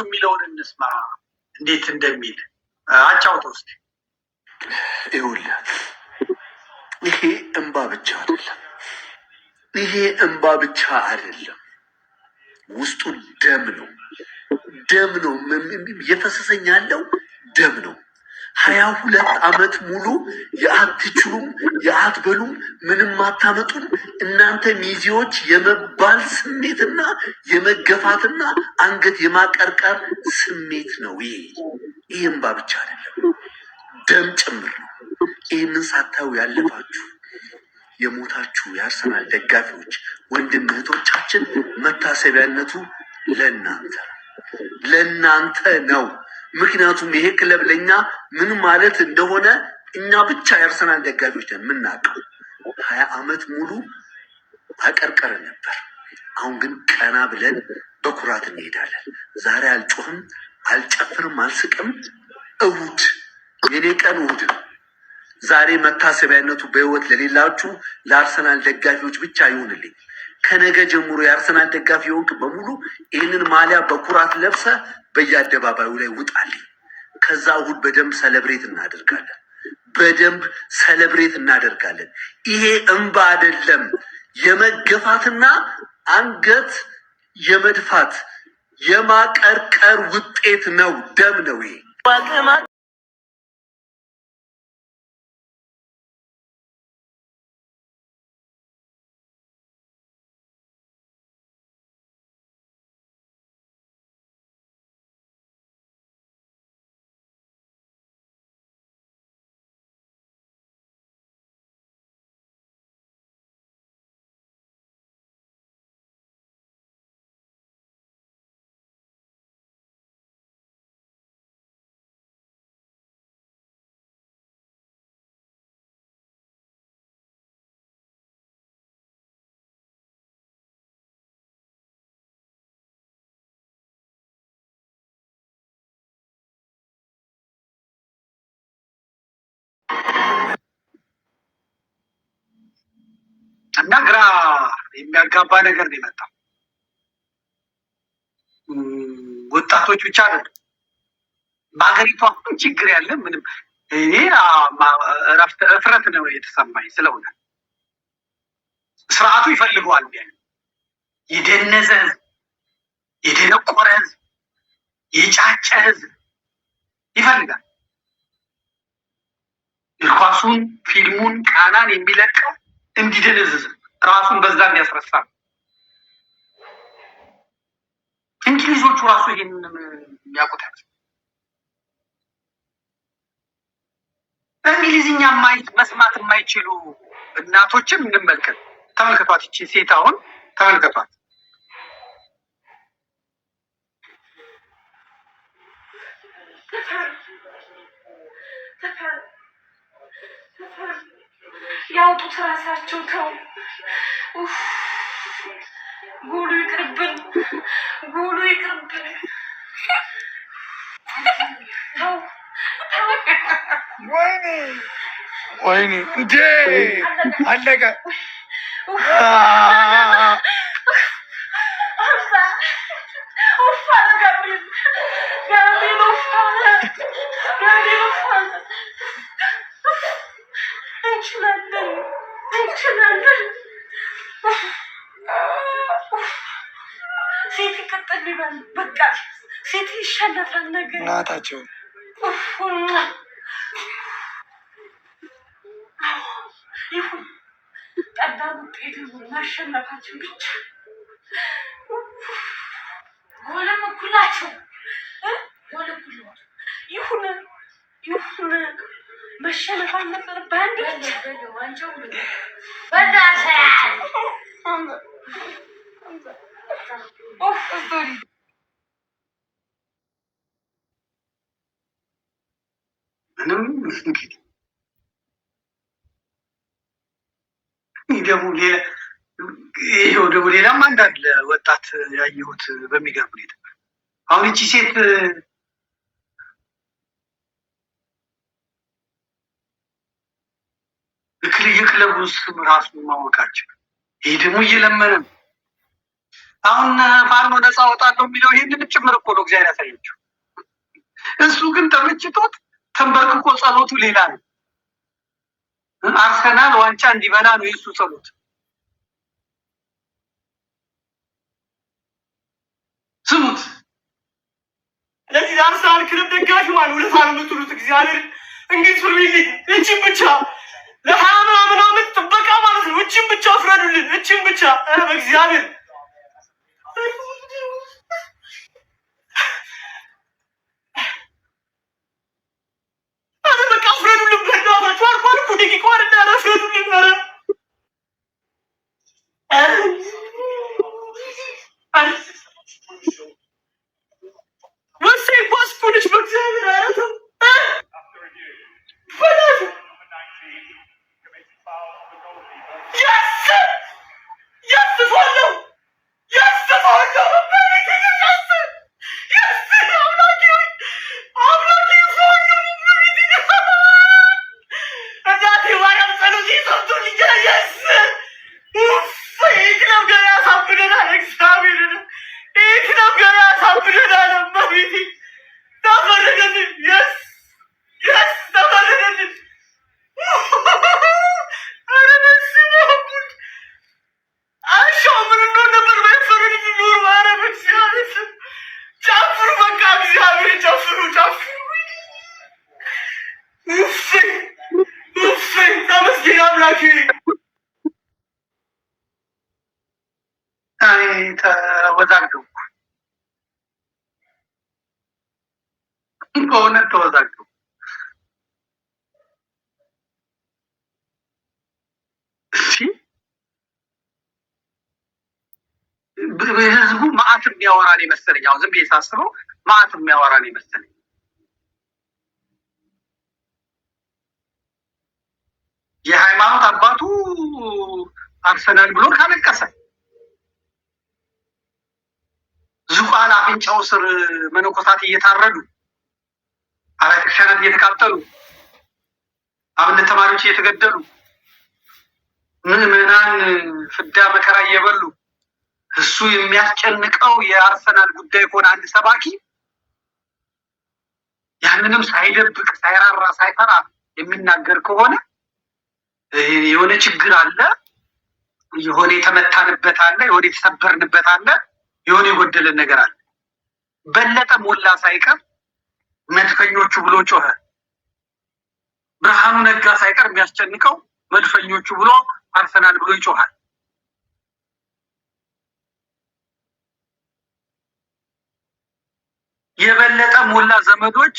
የሚለውን እንስማ እንዴት እንደሚል አጫውተው እስኪ። ይኸውልህ ይሄ እንባ ብቻ አይደለም፣ ይሄ እንባ ብቻ አይደለም፣ ውስጡ ደም ነው። ደም ነው እየፈሰሰኝ ያለው ደም ነው። 22 ዓመት ሙሉ የአትችሉም የአትበሉም ምንም አታመጡም እናንተ ሚዜዎች የመባል ስሜትና የመገፋትና አንገት የማቀርቀር ስሜት ነው። ይሄ እንባ ብቻ አይደለም ደም ጭምር ነው። ይህንን ሳታዩ ያለፋችሁ የሞታችሁ የአርሰናል ደጋፊዎች ወንድም እህቶቻችን መታሰቢያነቱ ለእናንተ ነው። ምክንያቱም ይሄ ክለብ ለእኛ ምን ማለት እንደሆነ እኛ ብቻ የአርሰናል ደጋፊዎች ነን የምናውቀው። 20 ዓመት ሙሉ አቀርቀረን ነበር። አሁን ግን ቀና ብለን በኩራት እንሄዳለን። ዛሬ አልጮህም፣ አልጨፍርም፣ አልስቅም። እሁድ የኔ ቀን እሁድ ነው። ዛሬ መታሰቢያነቱ በህይወት ለሌላችሁ ለአርሰናል ደጋፊዎች ብቻ ይሁንልኝ። ከነገ ጀምሮ የአርሰናል ደጋፊ የሆንክ በሙሉ ይህንን ማሊያ በኩራት ለብሰ በየአደባባዩ ላይ ውጣልኝ። ከዛ እሁድ በደንብ ሰለብሬት እናደርጋለን። ይሄ እንባ አይደለም፣ የመገፋትና አንገት የመድፋት የማቀርቀር ውጤት ነው። ደም ነው ይሄ። እና ግራ የሚያጋባ ነገር ነው የመጣው። ወጣቶች ብቻ አይደሉም፣ በሀገሪቷ ችግር ያለ ምንም እኔ እፍረት ነው የተሰማኝ። ስለሆነ ስርዓቱ ይፈልገዋል። የደነዘ ህዝብ፣ የደነቆረ ህዝብ፣ የጫጨ ህዝብ ይፈልጋል። እግር ኳሱን፣ ፊልሙን፣ ቃናን የሚለቀው እንዲደነዝዝ ራሱን በዛ እንዲያስረሳ። እንግሊዞቹ ራሱ ይሄንን የሚያውቁት እንግሊዝኛ መስማት የማይችሉ እናቶችን እንመልከት። ተመልከቷት፣ ይቺ ሴት አሁን ተመልከቷት። ያውጡት ራሳቸው። ተው፣ ጉሉ ይቅርብን፣ ጉሉ ይቅርብን። ተው፣ ወይኔ እንዴ! አለቀ። እንችላለን። ሴት ይቀጥል ይላል። በቃ ሴት ይሸነፋል። ነገር ናታቸው ይሁን ጠባብ ውጤት ማሸነፋችን ብቻ። ጎለም እኩላቸው ይሁን መሸነፍ አልነበር በአንድ ምንም ደግሞ ሌላም አንዳንድ ወጣት ያየሁት በሚገርም ሁኔታ አሁን እቺ ሴት የክለቡ ስም ራሱ ማወቃቸው፣ ይህ ደግሞ እየለመነ ነው። አሁን ፋኖ ነፃ አወጣለሁ የሚለው ይህንን ጭምር እኮ ነው እግዚአብሔር ያሳየችው። እሱ ግን ተመችቶት ተንበርክኮ ጸሎቱ ሌላ ነው። አርሰናል ዋንጫ እንዲበላ ነው የሱ ጸሎት። ስሙት። ለዚህ አርሰናል ክለብ ደጋፊ ማን ውለታ ነው የምትሉት? እግዚአብሔር እንግዲህ ፍርሚልኝ እቺን ብቻ ለሀያ ምናምን ዓመት ጥበቃ ማለት ነው። እቺን ብቻ ፍረዱልን፣ እቺን ብቻ በእግዚአብሔር በቃ ፍረዱልን። በእናታችሁ አልኳል እኮ ደቂቃ አይደል? ኧረ ፍረዱልን። ኧረ ወሳኝ ኳስ እኮ ነች በእግዚአብሔር አያተው ተወዛገቡ፣ በእውነት ተወዛገቡ። ህዝቡ ማዕት የሚያወራን የመሰለኝ። አሁን ዝም ብዬ ሳስበው ማዕት የሚያወራን የመሰለኝ። የሃይማኖት አባቱ አርሰናል ብሎ ካለቀሰ፣ ዙፋን አፍንጫው ስር መነኮሳት እየታረዱ፣ አብያተ ክርስቲያናት እየተቃጠሉ፣ አብነት ተማሪዎች እየተገደሉ፣ ምዕመናን ፍዳ መከራ እየበሉ እሱ የሚያስጨንቀው የአርሰናል ጉዳይ ከሆነ አንድ ሰባኪ ያንንም ሳይደብቅ ሳይራራ ሳይፈራ የሚናገር ከሆነ የሆነ ችግር አለ፣ የሆነ የተመታንበት አለ፣ የሆነ የተሰበርንበት አለ፣ የሆነ የጎደለን ነገር አለ። በለጠ ሞላ ሳይቀር መድፈኞቹ ብሎ ጮኸ። ብርሃኑ ነጋ ሳይቀር የሚያስጨንቀው መድፈኞቹ ብሎ አርሰናል ብሎ ይጮሃል። የበለጠ ሞላ ዘመዶች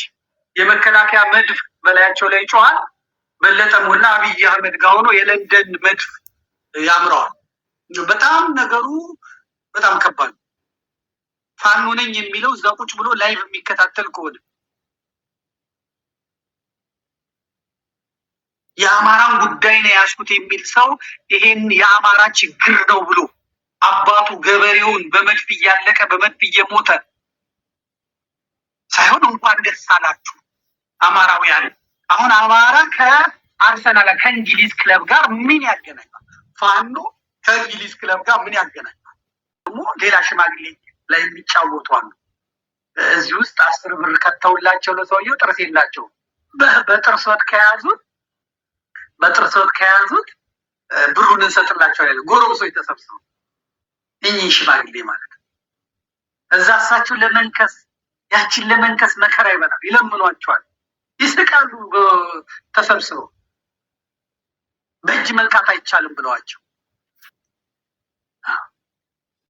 የመከላከያ መድፍ በላያቸው ላይ ይጮሃል። በለጠ ሞላ አብይ አህመድ ጋር ሆኖ የለንደን መድፍ ያምረዋል። በጣም ነገሩ በጣም ከባድ። ፋኖ ነኝ የሚለው እዛ ቁጭ ብሎ ላይቭ የሚከታተል ከሆነ የአማራን ጉዳይ ነው ያስኩት የሚል ሰው ይሄን የአማራ ችግር ነው ብሎ አባቱ ገበሬውን በመድፍ እያለቀ በመድፍ እየሞተ ሳይሆን እንኳን ደስ አላችሁ አማራውያን። አሁን አማራ ከአርሰናል ከእንግሊዝ ክለብ ጋር ምን ያገናኛል? ፋኖ ከእንግሊዝ ክለብ ጋር ምን ያገናኛል? ደግሞ ሌላ ሽማግሌ ላይ የሚጫወቱ አሉ። እዚህ ውስጥ 10 ብር ከተውላቸው ለሰውየው ጥርስ የላቸው። በጥርሶት ከያዙት ብሩን እንሰጥላቸው ያለ ጎረምሶች ተሰብስበው እኚህ ሽማግሌ ማለት እዛ እሳቸው ለመንከስ ያችን ለመንከስ መከራ ይበላል፣ ይለምኗቸዋል፣ ይስቃሉ። ተሰብስበው በእጅ መንካት አይቻልም ብለዋቸው